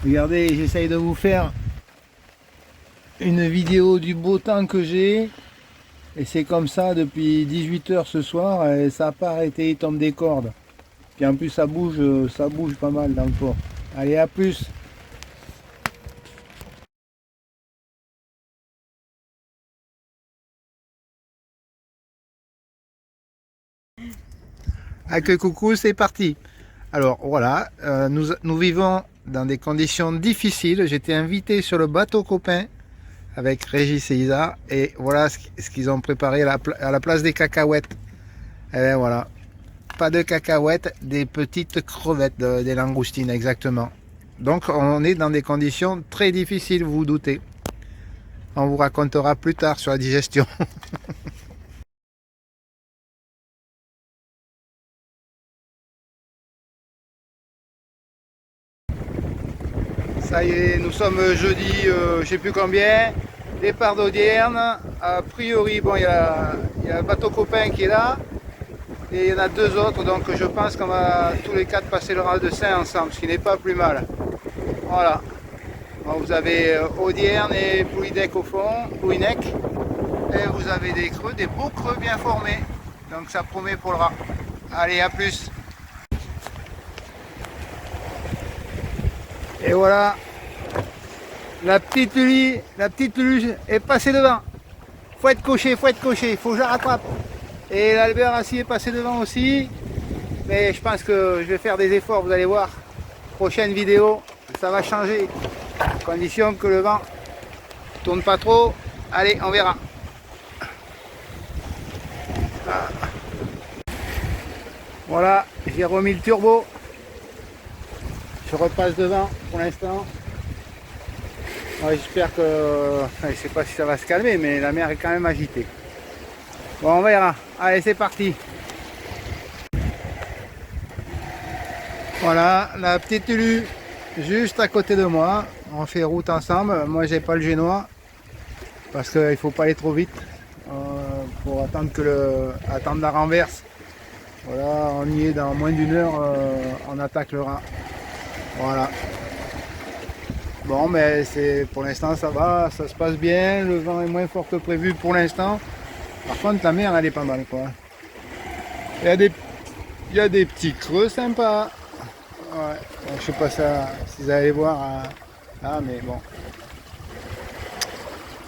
Regardez, j'essaye de vous faire une vidéo du beau temps que j'ai. Et c'est comme ça depuis 18 h ce soir et ça n'a pas arrêté, il tombe des cordes. Puis en plus ça bouge pas mal dans le port. Allez, à plus. Avec coucou, c'est parti. Alors voilà, nous vivons dans des conditions difficiles. J'étais invité sur le bateau copain avec Régis et Isa. Et voilà ce qu'ils ont préparé à la place des cacahuètes. Et bien voilà, pas de cacahuètes, des petites crevettes, des langoustines exactement. Donc on est dans des conditions très difficiles, vous vous doutez. On vous racontera plus tard sur la digestion. Ça y est, nous sommes jeudi, je sais plus combien, départ d'Audierne. A priori, bon, il y a le bateau copain qui est là, et il y en a deux autres, donc je pense qu'on va tous les quatre passer le Ral de Seine ensemble, ce qui n'est pas plus mal. Voilà. Bon, vous avez Audierne et Pouilledec au fond, Pouilledec, et vous avez des creux, des beaux creux bien formés, donc ça promet pour le Ral. Allez, à plus. Et voilà, la petite Lulu est passée devant. Faut être coché, faut que je la rattrape. Et l'Albert Assis est passé devant aussi. Mais je pense que je vais faire des efforts, vous allez voir. Prochaine vidéo, ça va changer. À condition que le vent tourne pas trop. Allez, on verra. Voilà, j'ai remis le turbo. Je repasse devant pour l'instant. Ouais, j'espère que... Enfin, je sais pas si ça va se calmer, mais la mer est quand même agitée. Bon, on verra. Allez, c'est parti. Voilà, la petite Lulu, juste à côté de moi. On fait route ensemble. Moi, j'ai pas le génois. Parce qu'il ne faut pas aller trop vite. Pour attendre la renverse. Voilà, on y est dans moins d'une heure. On attaque le Rhin. Voilà. Bon, mais pour l'instant ça va, ça se passe bien, le vent est moins fort que prévu pour l'instant. Par contre la mer elle est pas mal quoi. Il y a des petits creux sympas. Ouais. Bon, je sais pas si vous allez voir là, mais bon.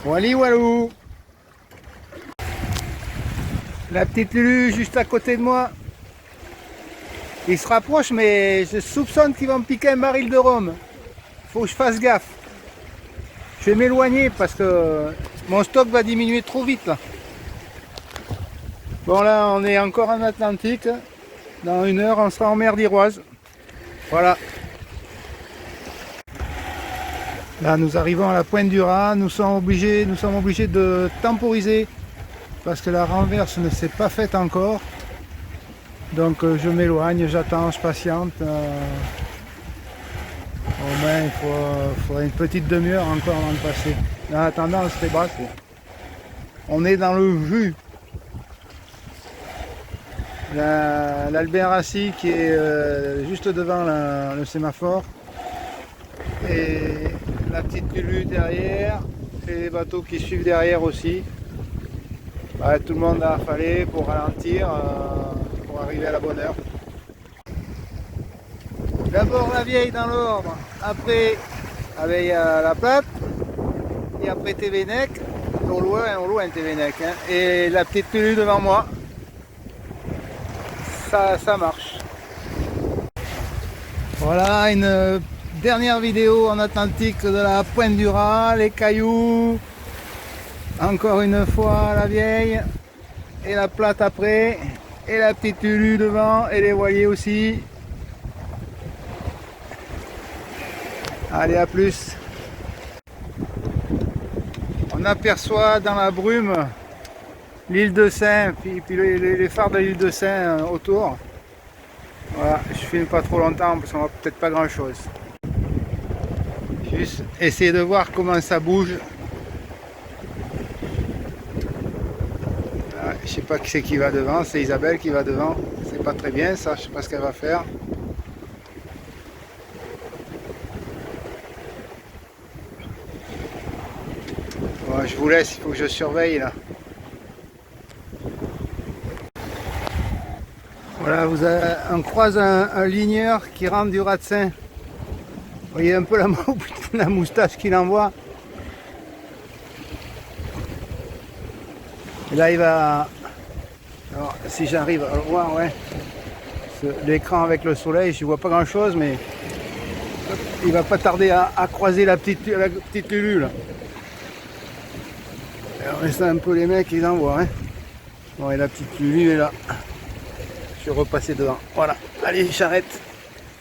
Wally Walou. La petite Lulu juste à côté de moi. Il se rapproche mais je soupçonne qu'il va me piquer un baril de rhum. Faut que je fasse gaffe. Je vais m'éloigner parce que mon stock va diminuer trop vite là. Bon là on est encore en Atlantique. Dans une heure on sera en mer d'Iroise. Voilà. Là nous arrivons à la pointe du Raz. Nous sommes obligés de temporiser parce que la renverse ne s'est pas faite encore. Donc je m'éloigne, j'attends, je patiente. Au moins il faudra une petite demi-heure encore avant de passer. En attendant on se fait brasser. On est dans le jus. L'Albert Assis qui est juste devant le sémaphore. Et la petite Lulu derrière. Et les bateaux qui suivent derrière aussi. Ouais, tout le monde a affalé pour ralentir, pour arriver à la bonne heure. D'abord la vieille dans l'ordre, après avec la plate, et après Tévénec, au loin Tévénec, hein, et la petite Lulu devant moi. Ça marche. Voilà une dernière vidéo en Atlantique de la pointe du Raz, les cailloux, encore une fois la vieille, et la plate après, et la petite Lulu devant, et les voiliers aussi. Allez, à plus. On aperçoit dans la brume l'île de Seine, puis les phares de l'île de Seine autour. Voilà, je filme pas trop longtemps parce qu'on voit peut-être pas grand chose. Juste essayer de voir comment ça bouge. Voilà, je sais pas qui c'est qui va devant, c'est Isabelle qui va devant. C'est pas très bien ça, je sais pas ce qu'elle va faire. Bon, je vous laisse, il faut que je surveille là. Voilà, on croise un ligneur qui rentre du Ratsin. Vous voyez un peu la moustache qu'il envoie. Et là il va... Alors si j'arrive à le voir, ouais. L'écran avec le soleil, je vois pas grand chose, mais il va pas tarder à croiser la petite Lulu là. Alors c'est un peu les mecs ils envoient, hein. Bon, et la petite Lulu est là. Je vais repasser devant. Voilà, allez j'arrête.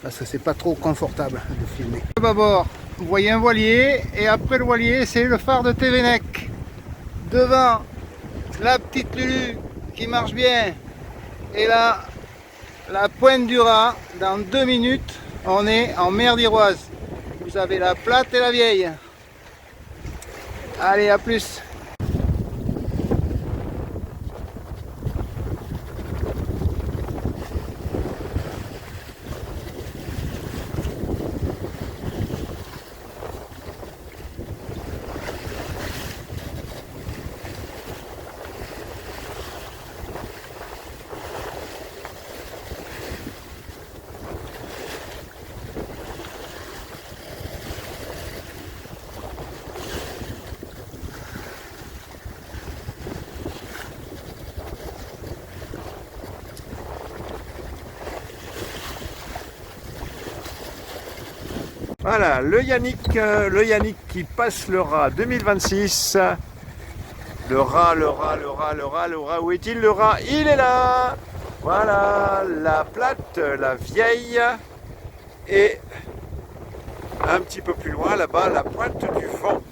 Parce que c'est pas trop confortable de filmer. D'abord, vous voyez un voilier, et après le voilier, c'est le phare de Tevennec. Devant, la petite Lulu qui marche bien. Et là, la pointe du Raz. Dans 2 minutes, on est en mer d'Iroise. Vous avez la plate et la vieille. Allez, à plus. Voilà, le Yannick qui passe le Raz 2026. Le Raz, où est-il le Raz? Il est là. Voilà, la plate, la vieille. Et un petit peu plus loin, là-bas, la pointe du vent.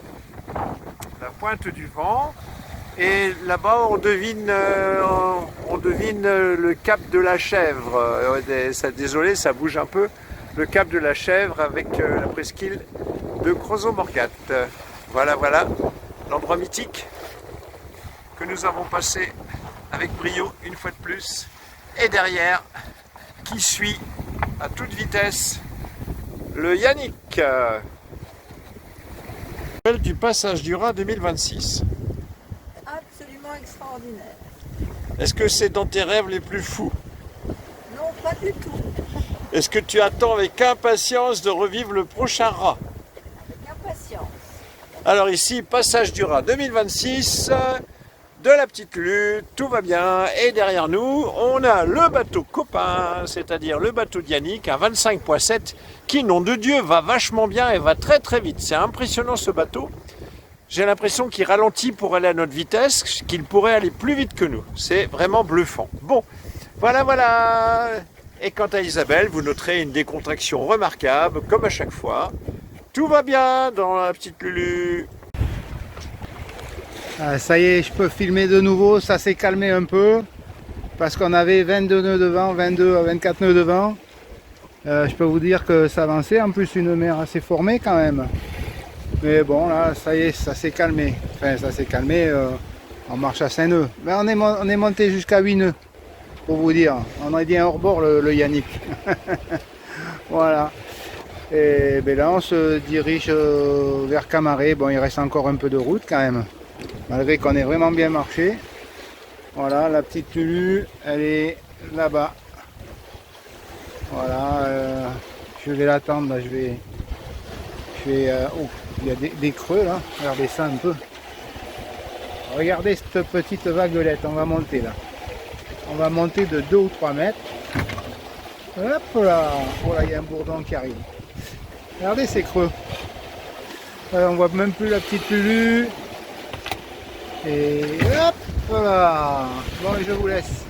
La pointe du vent. Et là-bas, on devine le cap de la Chèvre. Désolé, ça bouge un peu. Le cap de la Chèvre avec la presqu'île de Crozon-Morgat. Voilà, l'endroit mythique que nous avons passé avec brio une fois de plus. Et derrière, qui suit à toute vitesse, le Yannick. Du passage du Raz 2026. Absolument extraordinaire. Est-ce que c'est dans tes rêves les plus fous? Non, pas du tout. Est-ce que tu attends avec impatience de revivre le prochain Raz? Avec impatience. Alors ici, passage du Raz 2026, de la petite Lulu, tout va bien. Et derrière nous, on a le bateau copain, c'est-à-dire le bateau d'Yannick, un 25.7, qui, nom de Dieu, va vachement bien et va très très vite. C'est impressionnant ce bateau. J'ai l'impression qu'il ralentit pour aller à notre vitesse, qu'il pourrait aller plus vite que nous. C'est vraiment bluffant. Bon, voilà. Et quant à Isabelle, vous noterez une décontraction remarquable, comme à chaque fois. Tout va bien dans la petite Lulu. Ah, ça y est, je peux filmer de nouveau, ça s'est calmé un peu. Parce qu'on avait 22 nœuds de vent, 22 à 24 nœuds de vent. Je peux vous dire que ça avançait, en plus une mer assez formée quand même. Mais bon, là, ça y est, ça s'est calmé. Enfin, ça s'est calmé, on marche à 5 nœuds. Mais on est monté jusqu'à 8 nœuds. Pour vous dire, on est bien hors bord le Yannick. Voilà. Et ben là on se dirige vers Camaret. Bon, il reste encore un peu de route quand même, malgré qu'on ait vraiment bien marché. Voilà, la petite Lulu, elle est là-bas. Voilà, je vais l'attendre. Oh, il y a des creux là. Regardez ça un peu. Regardez cette petite vaguelette. On va monter là. On va monter de 2 ou 3 mètres. Hop là. Oh là, il y a un bourdon qui arrive. Regardez ces creux. On voit même plus la petite Lulu. Et hop là. Bon, je vous laisse.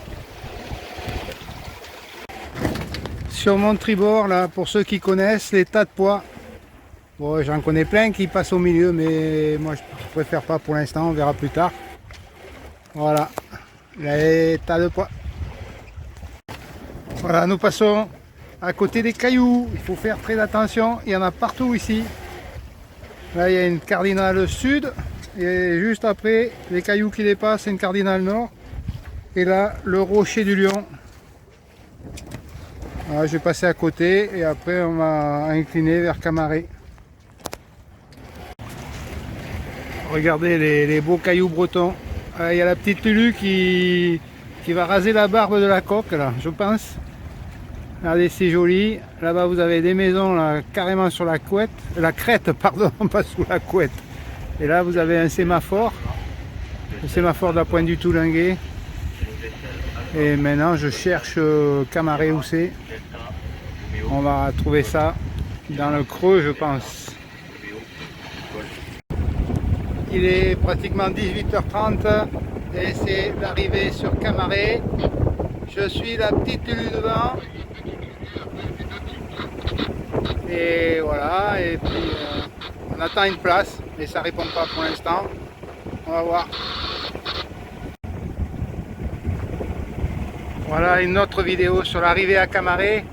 Sur mon tribord, là, pour ceux qui connaissent, les tas de poids. Bon, j'en connais plein qui passent au milieu, mais moi je préfère pas pour l'instant, on verra plus tard. Voilà. Les tas de poids. Voilà, nous passons à côté des cailloux. Il faut faire très attention. Il y en a partout ici. Là, il y a une cardinale sud. Et juste après, les cailloux qui dépassent, c'est une cardinale nord. Et là, le rocher du lion. Voilà, je vais passer à côté. Et après, on va incliner vers Camaret. regardez les beaux cailloux bretons. Il y a la petite Lulu qui va raser la barbe de la coque là, je pense. Regardez, c'est joli. Là-bas, vous avez des maisons là, carrément sur la crête, pardon, pas sous la couette. Et là, vous avez un sémaphore. Le sémaphore de la Pointe du Toulinguet. Et maintenant, je cherche Camaret où c'est. On va trouver ça dans le creux, je pense. Il est pratiquement 18h30 et c'est l'arrivée sur Camaret. Je suis la petite Lulu devant. Et voilà, et puis on attend une place, mais ça répond pas pour l'instant. On va voir. Voilà une autre vidéo sur l'arrivée à Camaret.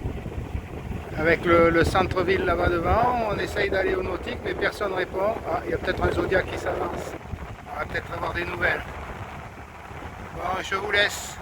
Avec le centre-ville là-bas devant. On essaye d'aller au nautique, mais personne ne répond. Ah, il y a peut-être un Zodiac qui s'avance. On va peut-être avoir des nouvelles. Bon, je vous laisse.